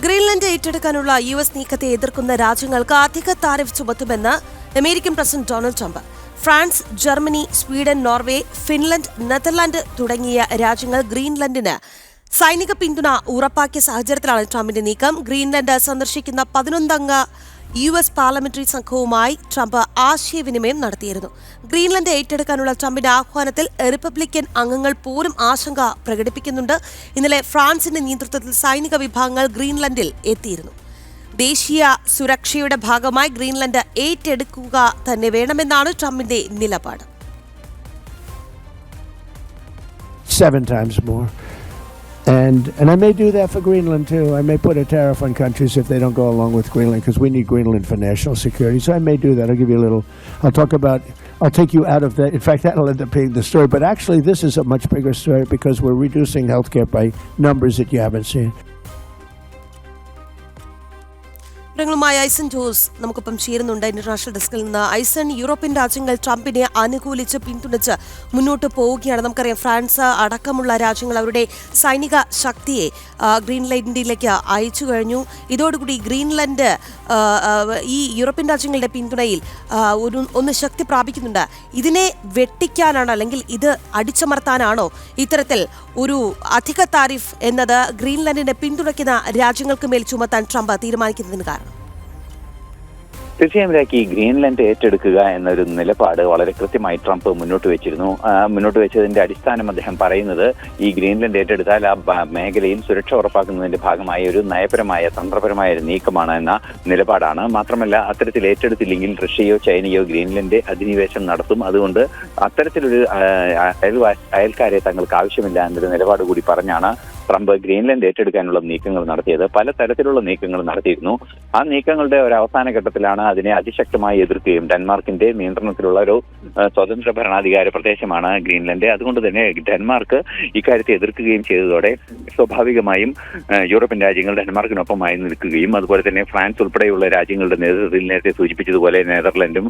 Greenland ഏറ്റെടുക്കാനുള്ള US നീക്കത്തെ എതിർക്കുന്ന രാജ്യങ്ങൾക്ക് അധിക താരിഫ് ചുമത്തുമെന്ന് American president Donald Trump. France, Germany, Sweden, Norway, Finland, Netherland തുടങ്ങിയ രാജ്യങ്ങൾ ഗ്രീൻലൻഡിന് സൈനിക പിന്തുണ ഉറപ്പാക്കിയ സാഹചര്യത്തിലാണ് ട്രംപിന്റെ നീക്കം. ഗ്രീൻലൻഡ് സന്ദർശിക്കുന്ന 11-അംഗ US പാർലമെന്ററി സംഘവുമായി ട്രംപ് ആശയവിനിമയം നടത്തിയിരുന്നു. ഗ്രീൻലൻഡ് ഏറ്റെടുക്കാനുള്ള ട്രംപിന്റെ ആഹ്വാനത്തിൽ റിപ്പബ്ലിക്കൻ അംഗങ്ങൾ പോലും ആശങ്ക പ്രകടിപ്പിക്കുന്നുണ്ട്. ഇന്നലെ ഫ്രാൻസിന്റെ നേതൃത്വത്തിൽ സൈനിക വിഭാഗങ്ങൾ ഗ്രീൻലൻഡിൽ എത്തിയിരുന്നു. ദേശീയ സുരക്ഷയുടെ ഭാഗമായി ഗ്രീൻലൻഡ് ഏറ്റെടുക്കുക തന്നെ വേണമെന്നാണ് ട്രംപിന്റെ നിലപാട്. 7 times more. And I may do that for Greenland too. I may put a tariff on countries if they don't go along with Greenland, because we need Greenland for national security. So I may do that. I'll give you a little. I'll take you out of that. In fact, that'll end up being the story. But actually, this is a much bigger story because we're reducing healthcare by numbers that you haven't seen. മായി ഐസൻ ജോസ് നമുക്കൊപ്പം ചേരുന്നുണ്ട് international ഡെസ്കിൽ നിന്ന്. ഐസൻ, European രാജ്യങ്ങൾ ട്രംപിനെ അനുകൂലിച്ച് പിന്തുണച്ച് മുന്നോട്ട് പോവുകയാണ്. നമുക്കറിയാം ഫ്രാൻസ് അടക്കമുള്ള രാജ്യങ്ങൾ അവരുടെ സൈനിക ശക്തിയെ ഗ്രീൻലൻഡിലേക്ക് അയച്ചു കഴിഞ്ഞു. ഇതോടുകൂടി ഗ്രീൻലൻഡ് ഈ യൂറോപ്യൻ രാജ്യങ്ങളുടെ പിന്തുണയിൽ ഒന്ന് ശക്തി പ്രാപിക്കുന്നുണ്ട്. ഇതിനെ വെട്ടിക്കാനാണ് അല്ലെങ്കിൽ ഇത് അടിച്ചമർത്താനാണോ ഇത്തരത്തിൽ ഒരു അധിക താരിഫ് എന്നത് ഗ്രീൻലൻഡിനെ പിന്തുണയ്ക്കുന്ന രാജ്യങ്ങൾക്ക് മേൽ ചുമത്താൻ ട്രംപ് തീരുമാനിക്കുന്നതിന് കാരണം? തീർച്ചയായും ഈ ഗ്രീൻലൻഡ് ഏറ്റെടുക്കുക എന്നൊരു നിലപാട് വളരെ കൃത്യമായി ട്രംപ് മുന്നോട്ട് വെച്ചതിന്റെ അടിസ്ഥാനം അദ്ദേഹം പറയുന്നത് ഈ ഗ്രീൻലൻഡ് ഏറ്റെടുത്താൽ ആ മേഖലയിൽ സുരക്ഷ ഉറപ്പാക്കുന്നതിന്റെ ഭാഗമായ ഒരു നയപരമായ തന്ത്രപരമായ ഒരു നീക്കമാണ് എന്ന നിലപാടാണ്. മാത്രമല്ല, അത്തരത്തിൽ ഏറ്റെടുത്തില്ലെങ്കിൽ റഷ്യയോ ചൈനയോ ഗ്രീൻലൻഡ് അധിനിവേശം നടത്തും. അതുകൊണ്ട് അത്തരത്തിലൊരു അയൽക്കാരെ തങ്ങൾക്ക് ആവശ്യമില്ല എന്നൊരു നിലപാട് കൂടി പറഞ്ഞാണ് ട്രംപ് ഗ്രീൻലൻഡ് ഏറ്റെടുക്കാനുള്ള നീക്കങ്ങൾ നടത്തിയത്. പല തരത്തിലുള്ള നീക്കങ്ങൾ നടത്തിയിരുന്നു. ആ നീക്കങ്ങളുടെ ഒരു അവസാന ഘട്ടത്തിലാണ് അതിനെ അതിശക്തമായി എതിർക്കുകയും ഡെൻമാർക്കിന്റെ നിയന്ത്രണത്തിലുള്ള ഒരു സ്വതന്ത്ര ഭരണാധികാര പ്രദേശമാണ് ഗ്രീൻലൻഡ്. അതുകൊണ്ട് തന്നെ ഡെൻമാർക്ക് ഇക്കാര്യത്തെ എതിർക്കുകയും ചെയ്തതോടെ സ്വാഭാവികമായും യൂറോപ്യൻ രാജ്യങ്ങൾ ഡെൻമാർക്കിനൊപ്പമായി നിൽക്കുകയും അതുപോലെ തന്നെ ഫ്രാൻസ് ഉൾപ്പെടെയുള്ള രാജ്യങ്ങളുടെ നേതൃത്വത്തിൽ നേരത്തെ സൂചിപ്പിച്ചതുപോലെ നെതർലൻഡും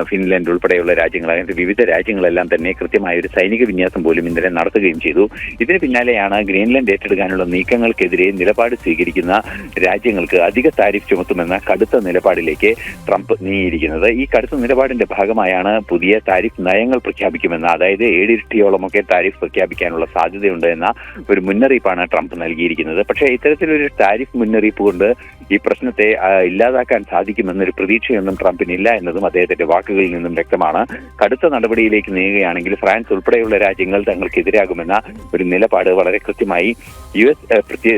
ഫിൻലൻഡ് ഉൾപ്പെടെയുള്ള രാജ്യങ്ങൾ, അങ്ങനെ വിവിധ രാജ്യങ്ങളെല്ലാം തന്നെ കൃത്യമായ ഒരു സൈനിക വിന്യാസം പോലും ഇന്നലെ നടത്തുകയും ചെയ്തു. ഇതിന് പിന്നാലെയാണ് ഗ്രീൻലൻഡ് ഏറ്റെടുക്കാനുള്ള നീക്കങ്ങൾക്കെതിരെ നിലപാട് സ്വീകരിക്കുന്ന രാജ്യങ്ങൾക്ക് അധിക താരിഫ് ചുമത്തുമെന്ന കടുത്ത നിലപാടിലേക്ക് ട്രംപ് നീങ്ങിയിരിക്കുന്നത്. ഈ കടുത്ത നിലപാടിന്റെ ഭാഗമായാണ് പുതിയ താരിഫ് നയങ്ങൾ പ്രഖ്യാപിക്കുമെന്ന്, അതായത് 7 ഇരട്ടിയോളമൊക്കെ താരിഫ് പ്രഖ്യാപിക്കാനുള്ള സാധ്യതയുണ്ട് എന്ന ഒരു മുന്നറിയിപ്പാണ് ട്രംപ് നൽകിയിരിക്കുന്നത്. പക്ഷേ ഇത്തരത്തിലൊരു താരിഫ് മുന്നറിയിപ്പ് കൊണ്ട് ഈ പ്രശ്നത്തെ ഇല്ലാതാക്കാൻ സാധിക്കുമെന്നൊരു പ്രതീക്ഷയൊന്നും ട്രംപിനില്ല എന്നതും അദ്ദേഹത്തിന്റെ വാക്കുകളിൽ നിന്നും വ്യക്തമാണ്. കടുത്ത നടപടിയിലേക്ക് നീങ്ങുകയാണെങ്കിൽ ഫ്രാൻസ് ഉൾപ്പെടെയുള്ള രാജ്യങ്ങൾ തങ്ങൾക്കെതിരാകുമെന്ന ഒരു നിലപാട് വളരെ കൃത്യമായി US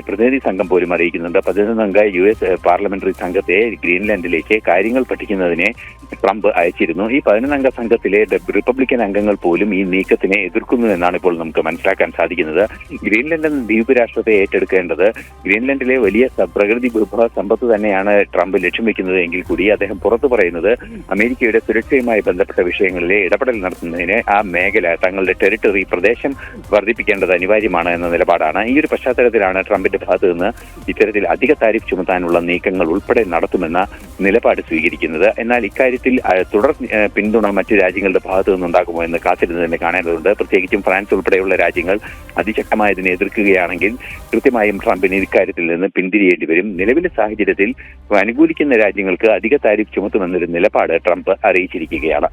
പ്രതിനിധി സംഘം പോലും അറിയിക്കുന്നുണ്ട്. 11-അംഗ US പാർലമെന്ററി സംഘത്തെ ഗ്രീൻലൻഡിലേക്ക് കാര്യങ്ങൾ പഠിക്കുന്നതിനെ ട്രംപ് അയച്ചിരുന്നു. ഈ 11-അംഗ സംഘത്തിലെ റിപ്പബ്ലിക്കൻ അംഗങ്ങൾ പോലും ഈ നീക്കത്തിനെ എതിർക്കുന്നു എന്നാണ് ഇപ്പോൾ നമുക്ക് മനസ്സിലാക്കാൻ സാധിക്കുന്നത്. ഗ്രീൻലൻഡ് എന്ന ദ്വീപ് രാഷ്ട്രത്തെ ഏറ്റെടുക്കേണ്ടത് ഗ്രീൻലൻഡിലെ വലിയ പ്രകൃതി വിഭവ സമ്പത്ത് തന്നെയാണ് ട്രംപ് ലക്ഷ്യം വെക്കുന്നത് എങ്കിൽ കൂടി അദ്ദേഹം പുറത്തു പറയുന്നത് അമേരിക്കയുടെ സുരക്ഷയുമായി ബന്ധപ്പെട്ട വിഷയങ്ങളിലെ ഇടപെടൽ നടത്തുന്നതിന് ആ മേഖല, തങ്ങളുടെ ടെറിട്ടറി പ്രദേശം വർദ്ധിപ്പിക്കേണ്ടത് അനിവാര്യമാണ് എന്ന നിലപാടാണ്. ഈ ഒരു പശ്ചാത്തലത്തിലാണ് ട്രംപിന്റെ ഭാഗത്ത് നിന്ന് ഇത്തരത്തിൽ അധിക താരിഫ് ചുമത്താനുള്ള നീക്കങ്ങൾ ഉൾപ്പെടെ നടത്തുമെന്ന നിലപാട് സ്വീകരിക്കുന്നത്. എന്നാൽ ഇക്കാര്യത്തിൽ തുടർ പിന്തുണ മറ്റ് രാജ്യങ്ങളുടെ ഭാഗത്തു നിന്നുണ്ടാകുമോ എന്ന് കാത്തിരുന്ന് തന്നെ കാണേണ്ടതുണ്ട്. പ്രത്യേകിച്ചും ഫ്രാൻസ് ഉൾപ്പെടെയുള്ള രാജ്യങ്ങൾ അതിശക്തമായതിനെ എതിർക്കുകയാണെങ്കിൽ കൃത്യമായും ട്രംപിന് ഇക്കാര്യത്തിൽ നിന്ന് പിന്തിരിയേണ്ടി വരും. നിലവിലെ സാഹചര്യത്തിൽ അനുകൂലിക്കുന്ന രാജ്യങ്ങൾക്ക് അധിക താരിഫ് ചുമത്തുമെന്നൊരു നിലപാട് ട്രംപ് അറിയിച്ചിരിക്കുകയാണ്.